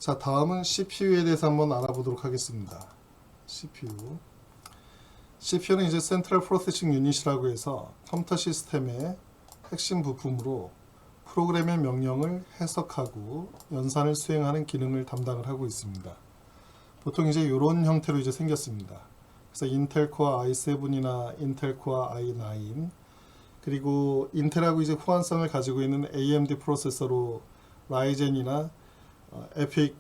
자, 다음은 CPU에 대해서 한번 알아보도록 하겠습니다. CPU는 이제 센트럴 프로세싱 유닛이라고 해서 컴퓨터 시스템의 핵심 부품으로 프로그램의 명령을 해석하고 연산을 수행하는 기능을 담당을 하고 있습니다. 보통 이제 이런 형태로 이제 생겼습니다. 그래서 인텔 코어 i7이나 인텔 코어 i9 그리고 인텔하고 이제 호환성을 가지고 있는 AMD 프로세서로 라이젠이나 에픽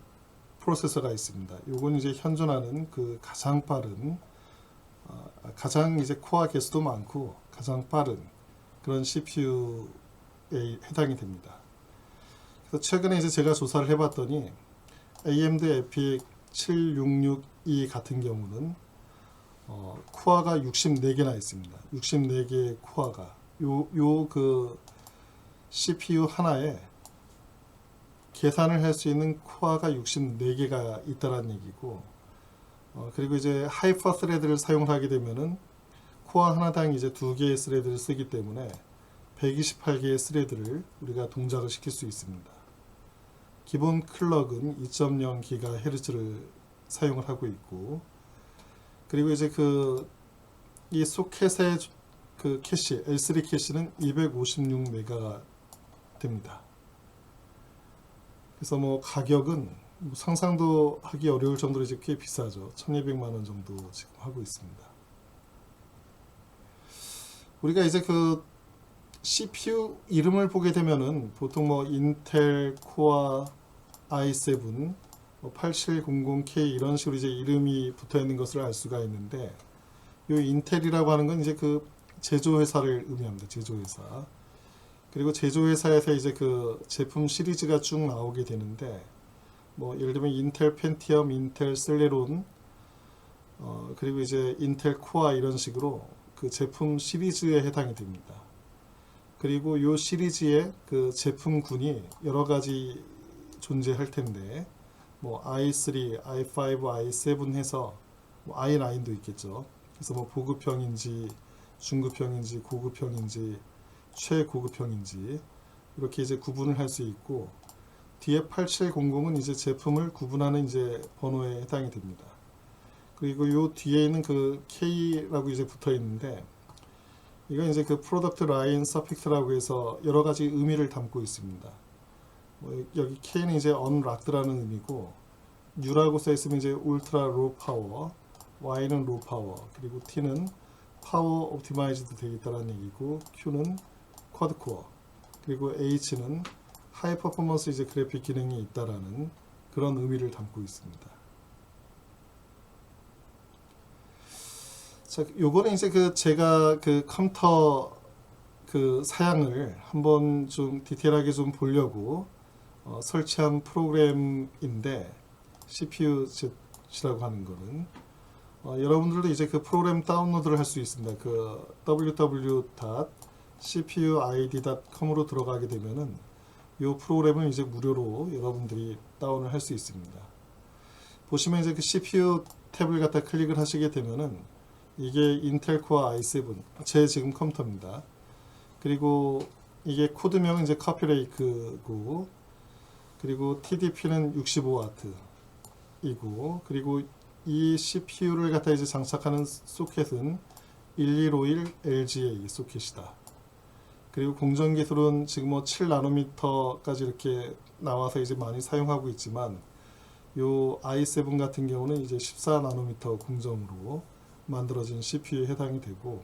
프로세서가 있습니다. 요건 이제 현존하는 그 가장 빠른 가장 이제 코어 개수도 많고 가장 빠른 그런 CPU에 해당이 됩니다. 그래서 최근에 이제 제가 조사를 해봤더니 AMD 에픽 7662 같은 경우는 코어가 64개나 있습니다. 64개의 코어가 요 그 CPU 하나에 계산을 할 수 있는 코어가 64개가 있다는 얘기고, 그리고 이제 하이퍼 스레드를 사용을 하게 되면은 코어 하나당 이제 2개의 스레드를 쓰기 때문에 128개의 스레드를 우리가 동작을 시킬 수 있습니다. 기본 클럭은 2.0GHz를 사용을 하고 있고, 그리고 이제 이 소켓의 그 캐시, L3 캐시는 256메가가 됩니다. 그래서 뭐 가격은 상상도 하기 어려울 정도로 이제 꽤 비싸죠. 1200만 원 정도 지금 하고 있습니다. 우리가 이제 그 CPU 이름을 보게 되면은 보통 뭐 인텔 코어 i7 8700K 이런 식으로 이제 이름이 붙어 있는 것을 알 수가 있는데, 이 인텔이라고 하는 건 이제 그 제조회사를 의미합니다. 제조회사. 그리고 제조회사에서 이제 그 제품 시리즈가 쭉 나오게 되는데, 뭐 예를 들면 인텔 펜티엄, 인텔 셀레론, 그리고 이제 인텔 코어 이런 식으로 그 제품 시리즈에 해당이 됩니다. 그리고 이 시리즈의 그 제품군이 여러 가지 존재할 텐데, 뭐 i3, i5, i7 해서 뭐 i9도 있겠죠. 그래서 뭐 보급형인지 중급형인지 고급형인지 최고급형인지 이렇게 이제 구분을 할 수 있고, 뒤에 8700은 이제 제품을 구분하는 이제 번호에 해당이 됩니다. 그리고 요 뒤에 있는 그 K라고 이제 붙어 있는데, 이건 이제 그 프로덕트 라인 서픽스라고 해서 여러 가지 의미를 담고 있습니다. 뭐 여기 K는 이제 unlocked라는 의미고, U라고 써 있으면 이제 울트라 로 파워, Y는 로 파워, 그리고 T는 파워 옵티마이즈드 되겠다는 얘기고, Q는 쿼드 코어, 그리고 H는 하이 퍼포먼스 이제 그래픽 기능이 있다라는 그런 의미를 담고 있습니다. 자, 요거는 이제 제가 그 컴퓨터 그 사양을 한번 좀 디테일하게 좀 보려고 설치한 프로그램인데, CPU-Z라고 하는 거는 여러분들도 이제 그 프로그램 다운로드를 할 수 있습니다. 그 www.cpuid.com으로 들어가게 되면은 이 프로그램을 이제 무료로 여러분들이 다운을 할 수 있습니다. 보시면 이제 그 CPU 탭을 갖다 클릭을 하시게 되면은 이게 인텔 코어 i7, 제 지금 컴퓨터입니다. 그리고 이게 코드명은 이제 커피레이크고, 그리고 TDP는 65W이고, 그리고 이 CPU를 갖다 이제 장착하는 소켓은 1151 LGA 소켓이다. 그리고 공정 기술은 지금 뭐 7나노미터까지 이렇게 나와서 이제 많이 사용하고 있지만, 요 i7 같은 경우는 이제 14나노미터 공정으로 만들어진 CPU에 해당이 되고,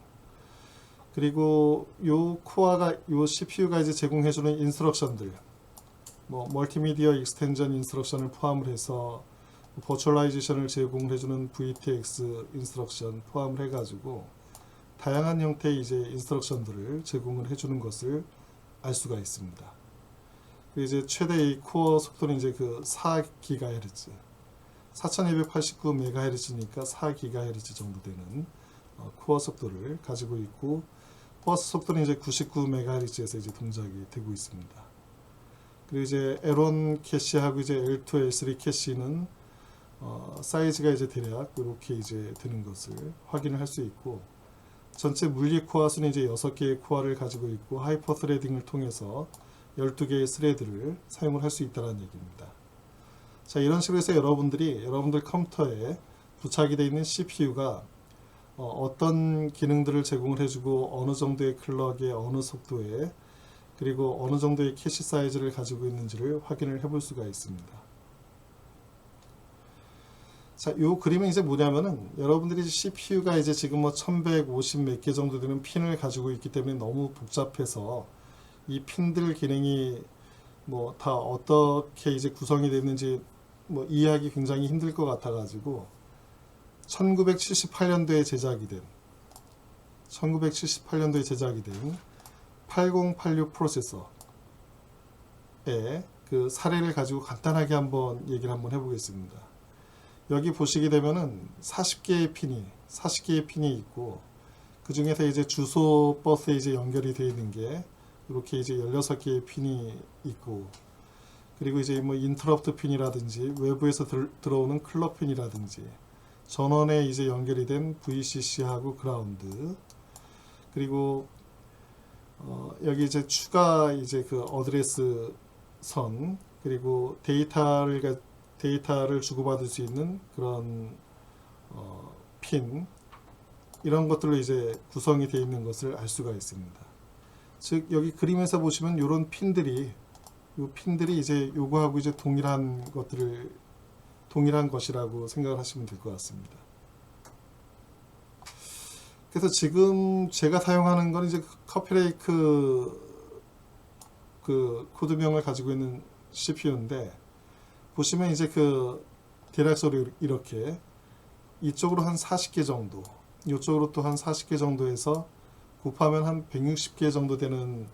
그리고 요 CPU가 이제 제공해주는 인스트럭션들, 뭐 멀티미디어 익스텐전 인스트럭션을 포함을 해서 버추얼라이제이션을 제공해주는 VTX 인스트럭션 포함을 해가지고 다양한 형태의 이제 인스트럭션들을 제공을 해주는 것을 알 수가 있습니다. 이제 최대의 코어 속도는 이제 그 4GHz, 4289MHz니까 4GHz 정도 되는 코어 속도를 가지고 있고, 버스 속도는 이제 99MHz에서 이제 동작이 되고 있습니다. 그리고 이제 L1 캐시하고 이제 L2, L3 캐시는 사이즈가 이제 대략 이렇게 이제 되는 것을 확인을 할 수 있고, 전체 물리 코어 수는 이제 6개의 코어를 가지고 있고, 하이퍼 스레딩을 통해서 12개의 스레드를 사용을 할 수 있다는 얘기입니다. 자, 이런 식으로 해서 여러분들 컴퓨터에 부착이 되어 있는 CPU가 어떤 기능들을 제공을 해주고 어느 정도의 클럭에 어느 속도에 그리고 어느 정도의 캐시 사이즈를 가지고 있는지를 확인을 해볼 수가 있습니다. 자, 요 그림은 이제 뭐냐면은 여러분들이 CPU가 이제 지금 뭐 1150 몇 개 정도 되는 핀을 가지고 있기 때문에 너무 복잡해서 이 핀들 기능이 뭐 다 어떻게 이제 구성이 됐는지 뭐 이해하기 굉장히 힘들 것 같아 가지고 1978년도에 제작이 된 8086 프로세서의 그 사례를 가지고 간단하게 한번 얘기를 한번 해보겠습니다. 여기 보시게 되면은 40개의 핀이 있고 그 중에서 이제 주소 버스에 이제 연결이 되어 있는 게 이렇게 이제 16개의 핀이 있고 그리고 이제 뭐 인터럽트 핀이라든지 외부에서 들어오는 클럭 핀이라든지 전원에 이제 연결이 된 VCC하고 그라운드 그리고 여기 이제 추가 이제 그 어드레스 선 그리고 데이터를 주고받을 수 있는 그런 핀 이런 것들로 이제 구성이 되어 있는 것을 알 수가 있습니다. 즉 여기 그림에서 보시면 이런 핀들이 이제 요거하고 이제 동일한 것이라고 생각을 하시면 될 것 같습니다. 그래서 지금 제가 사용하는 건 이제 커피레이크 그 코드명을 가지고 있는 CPU인데 보시면 이제 그 대략적으로 이렇게 이쪽으로 한 40개 정도 이쪽으로 또 한 40개 정도 해서 곱하면 한 160개 정도 되는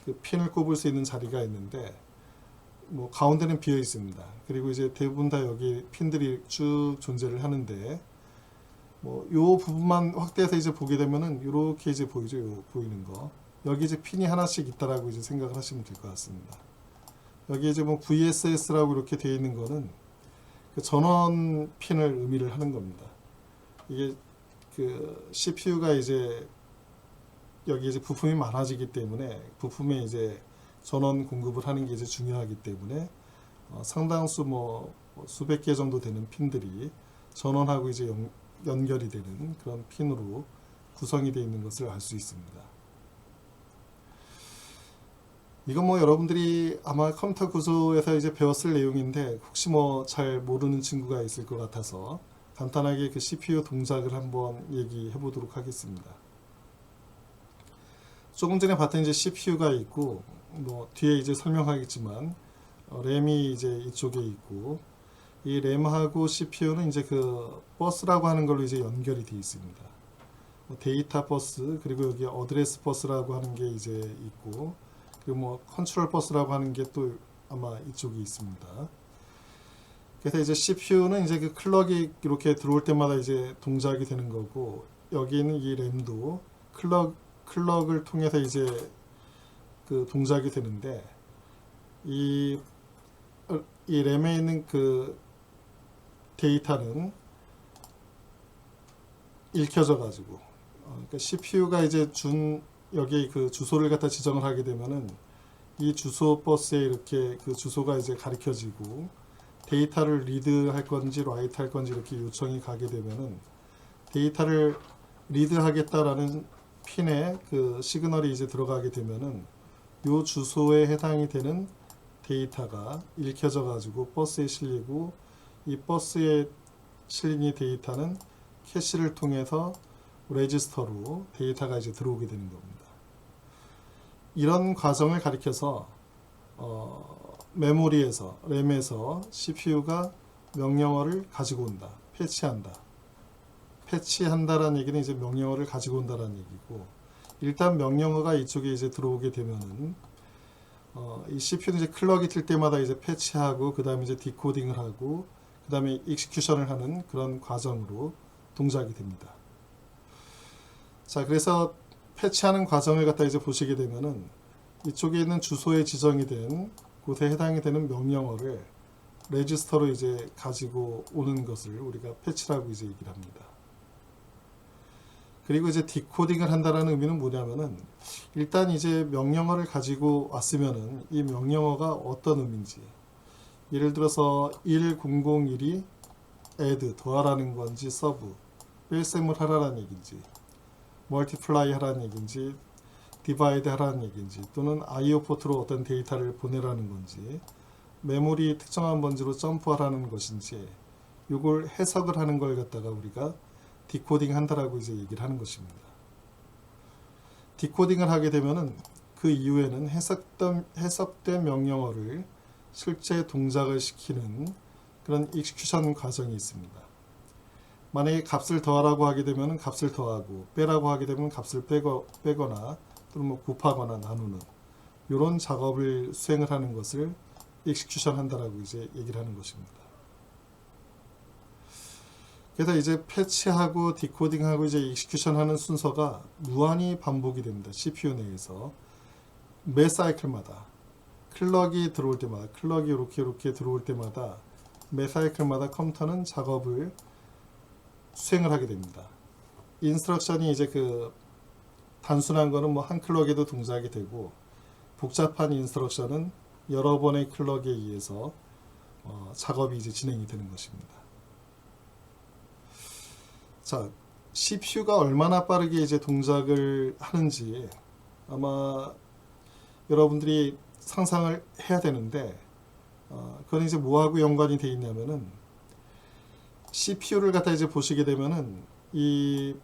그 핀을 꼽을 수 있는 자리가 있는데 뭐 가운데는 비어 있습니다. 그리고 이제 대부분 다 여기 핀들이 쭉 존재를 하는데 뭐 요 부분만 확대해서 이제 보게 되면은 이렇게 이제 보이죠. 요 보이는 거. 여기 이제 핀이 하나씩 있다라고 이제 생각을 하시면 될 것 같습니다. 여기 이제 뭐 VSS라고 이렇게 되어 있는 거는 그 전원 핀을 의미를 하는 겁니다. 이게 그 CPU가 이제 여기 이제 부품이 많아지기 때문에 부품에 이제 전원 공급을 하는 게 이제 중요하기 때문에 상당수 뭐 수백 개 정도 되는 핀들이 전원하고 이제 연결이 되는 그런 핀으로 구성이 되어 있는 것을 알 수 있습니다. 이건 뭐 여러분들이 아마 컴퓨터 구조에서 이제 배웠을 내용인데 혹시 뭐 잘 모르는 친구가 있을 것 같아서 간단하게 그 CPU 동작을 한번 얘기해 보도록 하겠습니다. 조금 전에 봤던 이제 CPU가 있고 뭐 뒤에 이제 설명하겠지만 램이 이제 이쪽에 있고 이 램하고 CPU는 이제 그 버스라고 하는 걸로 이제 연결이 되어 있습니다. 데이터 버스 그리고 여기 어드레스 버스라고 하는 게 이제 있고 그리고 뭐 컨트롤 버스라고 하는 게 또 아마 이쪽에 있습니다. 그래서 이제 CPU는 이제 그 클럭이 이렇게 들어올 때마다 이제 동작이 되는 거고 여기 있는 이 램도 클럭을 통해서 이제 그 동작이 되는데 이 램에 있는 그 데이터는 읽혀져 가지고 그러니까 CPU가 이제 여기 그 주소를 갖다 지정을 하게 되면은 이 주소 버스에 이렇게 그 주소가 이제 가리켜지고 데이터를 리드 할 건지 라이트 할 건지 이렇게 요청이 가게 되면은 데이터를 리드 하겠다라는 핀에 그 시그널이 이제 들어가게 되면은 요 주소에 해당이 되는 데이터가 읽혀져 가지고 버스에 실리고 이 버스에 실린 이 데이터는 캐시를 통해서 레지스터로 데이터가 이제 들어오게 되는 겁니다. 이런 과정을 가리켜서 메모리에서 램에서 CPU가 명령어를 가지고 온다, 패치한다라는 얘기는 이제 명령어를 가지고 온다라는 얘기고 일단 명령어가 이쪽에 이제 들어오게 되면은 이 CPU는 이제 클럭이 뜰 때마다 이제 패치하고 그 다음에 이제 디코딩을 하고 그 다음에 익스큐션을 하는 그런 과정으로 동작이 됩니다. 자, 그래서 패치하는 과정을 갖다 이제 보시게 되면은 이쪽에 있는 주소에 지정이 된 곳에 해당이 되는 명령어를 레지스터로 이제 가지고 오는 것을 우리가 패치라고 이제 얘기를 합니다. 그리고 이제 디코딩을 한다라는 의미는 뭐냐면은 일단 이제 명령어를 가지고 왔으면은 이 명령어가 어떤 의미인지 예를 들어서 1001이 add 더하라는 건지 서브 뺄셈을 하라는 얘기인지 멀티플라이 하라는 얘기인지 디바이드 하라는 얘기인지 또는 IO 포트로 어떤 데이터를 보내라는 건지 메모리 특정한 번지로 점프하라는 것인지 이걸 해석을 하는 걸 갖다가 우리가 디코딩 한다라고 이제 얘기를 하는 것입니다. 디코딩을 하게 되면은 그 이후에는 해석된 명령어를 실제 동작을 시키는 그런 익스큐션 과정이 있습니다. 만약에 값을 더하라고 하게 되면 값을 더하고 빼라고 하게 되면 값을 빼거나 또는 뭐 곱하거나 나누는 이런 작업을 수행을 하는 것을 익스큐션 한다라고 이제 얘기를 하는 것입니다. 그래서 이제 패치하고 디코딩하고 이제 익스큐션 하는 순서가 무한히 반복이 됩니다. CPU 내에서 매 사이클마다 클럭이 들어올 때마다 클럭이 이렇게 들어올 때마다 매 사이클마다 컴퓨터는 작업을 수행을 하게 됩니다. 인스트럭션이 이제 그 단순한 거는 뭐 한 클럭에도 동작이 되고 복잡한 인스트럭션은 여러 번의 클럭에 의해서 작업이 이제 진행이 되는 것입니다. 자, CPU가 얼마나 빠르게 이제 동작을 하는지 아마 여러분들이 상상을 해야 되는데 그건 이제 뭐하고 연관이 되어 있냐면은 CPU를 갖다 이제 보시게 되면은 이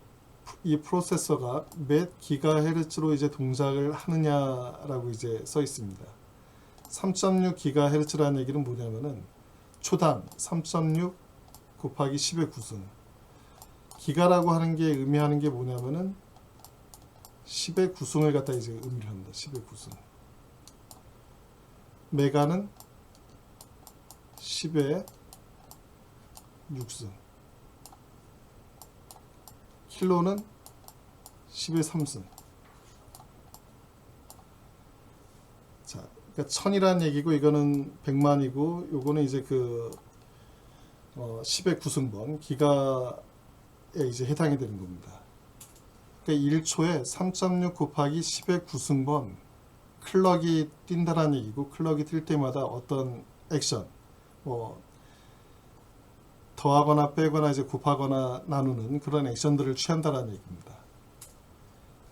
프로세서가 몇 기가헤르츠로 이제 동작을 하느냐라고 이제 써 있습니다. 3.6 기가헤르츠라는 얘기는 뭐냐면은 초당 3.6 곱하기 10의 9승. 기가라고 하는 게 의미하는 게 뭐냐면은 10의 9승을 갖다 이제 의미를 합니다. 10의 9승. 메가는 10의 6승. 킬로는 10의 3승. 자, 그러니까 1000이라는 얘기고 이거는 100만이고 요거는 이제 그 10의 9승번 기가에 이제 해당이 되는 겁니다. 그러니까 1초에 3.6 곱하기 10의 9승번 클럭이 뛴다라는 얘기고 클럭이 뛸 때마다 어떤 액션 뭐 더하거나 빼거나 이제 곱하거나 나누는 그런 액션들을 취한다라는 얘기입니다.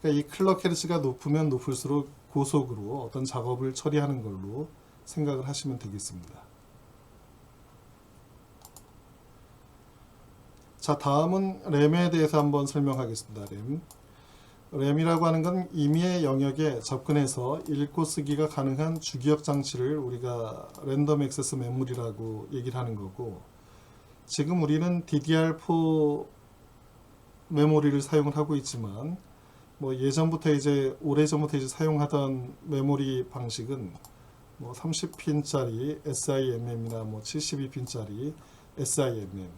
그러니까 이 클럭 헤르츠가 높으면 높을수록 고속으로 어떤 작업을 처리하는 걸로 생각을 하시면 되겠습니다. 자, 다음은 램에 대해서 한번 설명하겠습니다. 램이라고 하는 건 임의의 영역에 접근해서 읽고 쓰기가 가능한 주기억 장치를 우리가 랜덤 액세스 메모리라고 얘기를 하는 거고, 지금 우리는 DDR4 메모리를 사용을 하고 있지만 뭐 예전부터 이제 오래전부터 이제 사용하던 메모리 방식은 뭐 30핀짜리 SIMM이나 뭐 72핀짜리 SIMM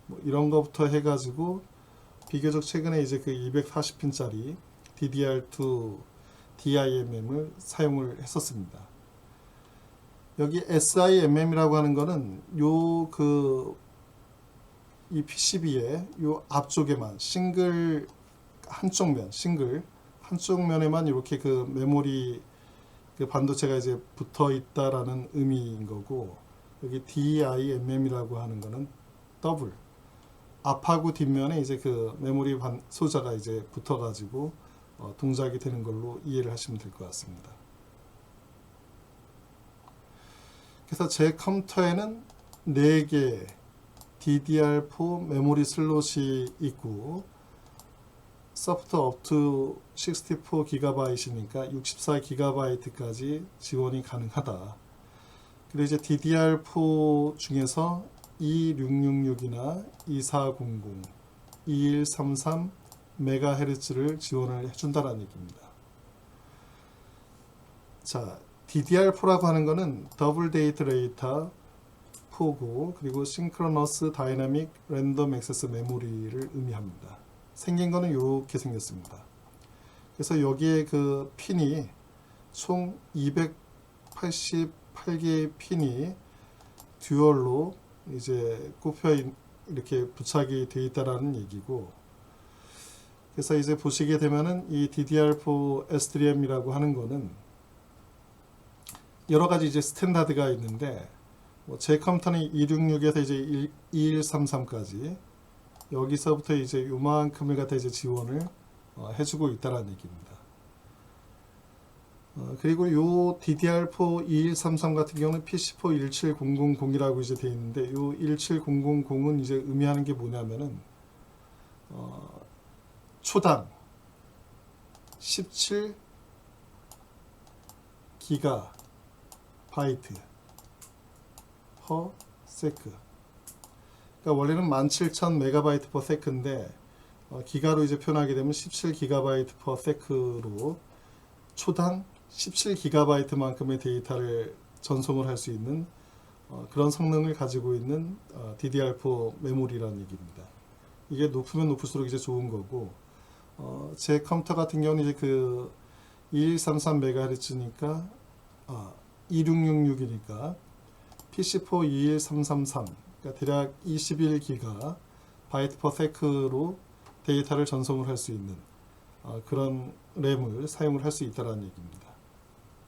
뭐 이런 거부터 해가지고 비교적 최근에 이제 그 240핀짜리 DDR2 DIMM을 사용을 했었습니다. 여기 SIMM이라고 하는 거는 이 PCB의 요 앞쪽에만 한쪽 면에만 이렇게 그 메모리 그 반도체가 이제 붙어 있다라는 의미인 거고, 여기 DIMM이라고 하는 거는 더블 앞하고 뒷면에 이제 그 메모리 소자가 이제 붙어 가지고 동작이 되는 걸로 이해를 하시면 될 것 같습니다. 그래서 제 컴퓨터에는 4개 DDR4 메모리 슬롯이 있고 소프트 up to 64GB이니까 64GB까지 지원이 가능하다. 그리고 이제 DDR4 중에서 2666이나 2400, 2133 MHz를 지원을 해준다는 얘기입니다. 자, DDR4라고 하는 거는 더블 데이트 레이터 4고 그리고 싱크로너스 다이나믹 랜덤 액세스 메모리를 의미합니다. 생긴 거는 이렇게 생겼습니다. 그래서 여기에 그 핀이 총 288개의 핀이 듀얼로 이제 꼽혀 이렇게 부착이 되어 있다라는 얘기고, 그래서 이제 보시게 되면은 이 DDR4 S3M이라고 하는 거는 여러 가지 이제 스탠다드가 있는데 제 컴퓨터는 266에서 이제 2133까지 여기서부터 이제 요만큼을 갖다 이제 지원을 해주고 있다라는 얘기입니다. 그리고 요 DDR4 2133 같은 경우는 PC4 17000이라고 이제 되어 있는데 요 17000은 이제 의미하는 게 뭐냐면은 초당 17GB per 세크. 그러니까 원래는 17,000MB per 세크인데 기가로 이제 표현하게 되면 17GB per 세크로 초당 17GB만큼의 데이터를 전송을 할 수 있는 그런 성능을 가지고 있는 DDR4 메모리라는 얘기입니다. 이게 높으면 높을수록 이제 좋은 거고, 제 컴퓨터 같은 경우는 이제 그 2133MHz니까 2666이니까 PC4 21333, 그러니까 대략 21GB 바이트 퍼 세크로 데이터를 전송을 할 수 있는 그런 램을 사용을 할 수 있다는 얘기입니다.